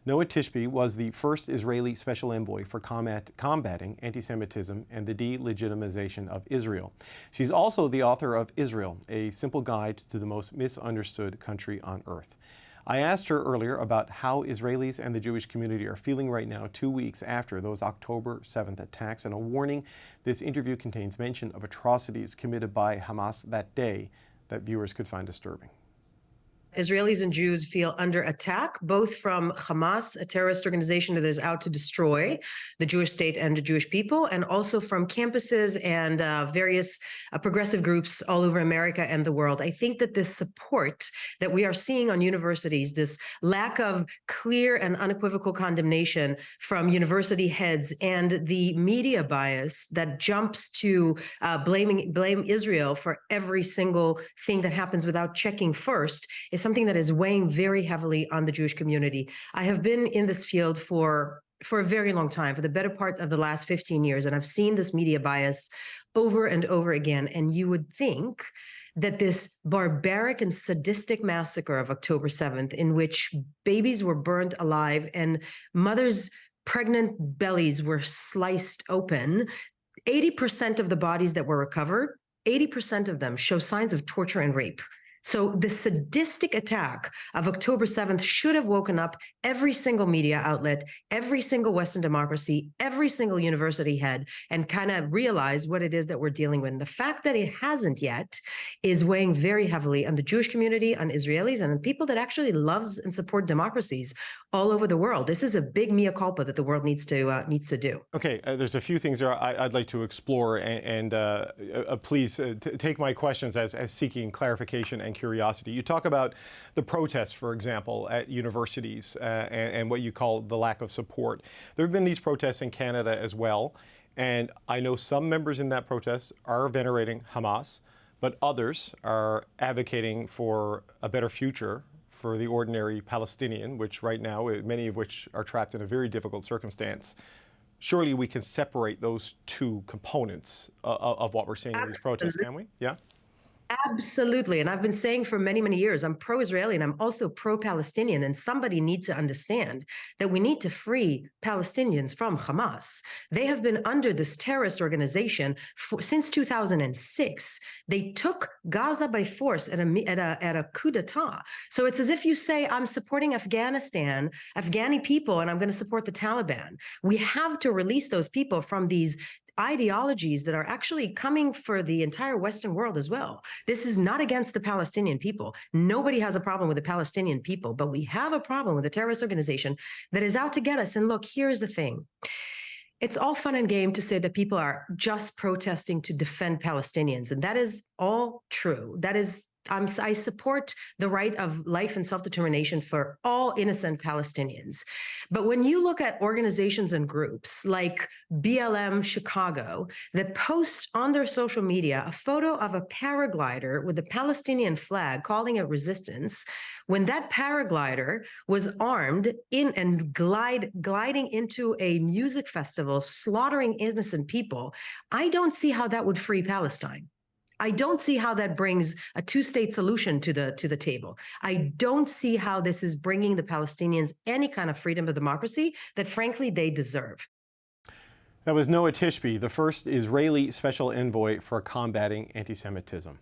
Noa Tishby was the first Israeli special envoy for combating anti-Semitism and the delegitimization of Israel. She's also the author of Israel, a simple guide to the most misunderstood country on earth. I asked her earlier about how Israelis and the Jewish community are feeling right now, 2 weeks after those October 7th attacks, and a warning: this interview contains mention of atrocities committed by Hamas that day that viewers could find disturbing. Israelis and Jews feel under attack, both from Hamas, a terrorist organization that is out to destroy the Jewish state and the Jewish people, and also from campuses and various progressive groups all over America and the world. I think that this support that we are seeing on universities, this lack of clear and unequivocal condemnation from university heads, and the media bias that jumps to blame Israel for every single thing that happens without checking first, is something that is weighing very heavily on the Jewish community. I have been in this field for a very long time, for the better part of the last 15 years, and I've seen this media bias over and over again. And you would think that this barbaric and sadistic massacre of October 7th, in which babies were burned alive and mothers' pregnant bellies were sliced open, 80% of the bodies that were recovered, 80% of them show signs of torture and rape. So the sadistic attack of October 7th should have woken up every single media outlet, every single Western democracy, every single university head, and kind of realize what it is that we're dealing with. And the fact that it hasn't yet is weighing very heavily on the Jewish community, on Israelis, and on people that actually loves and support democracies all over the world. This is a big mea culpa that the world needs to do. Okay, there's a few things there I'd like to explore, and please take my questions as seeking clarification and curiosity. You talk about the protests, for example, at universities and what you call the lack of support. There have been these protests in Canada as well, and I know some members in that protest are venerating Hamas, but others are advocating for a better future for the ordinary Palestinian, which right now, many of which are trapped in a very difficult circumstance. Surely we can separate those two components of what we're seeing in these protests, can we? Yeah? Absolutely. And I've been saying for many, many years, I'm pro-Israeli and I'm also pro-Palestinian. And somebody needs to understand that we need to free Palestinians from Hamas. They have been under this terrorist organization since 2006. They took Gaza by force at a coup d'etat. So it's as if you say, I'm supporting Afghanistan, Afghani people, and I'm going to support the Taliban. We have to release those people from these ideologies that are actually coming for the entire Western world as well. This is not against the Palestinian people. Nobody has a problem with the Palestinian people, but we have a problem with a terrorist organization that is out to get us. And look, here's the thing. It's all fun and game to say that people are just protesting to defend Palestinians, and that is all true. That is, I support the right of life and self-determination for all innocent Palestinians. But when you look at organizations and groups like BLM Chicago that post on their social media a photo of a paraglider with a Palestinian flag calling it resistance, when that paraglider was armed in and gliding into a music festival, slaughtering innocent people, I don't see how that would free Palestine. I don't see how that brings a two-state solution to the table. I don't see how this is bringing the Palestinians any kind of freedom or democracy that, frankly, they deserve. That was Noa Tishby, the first Israeli special envoy for combating anti-Semitism.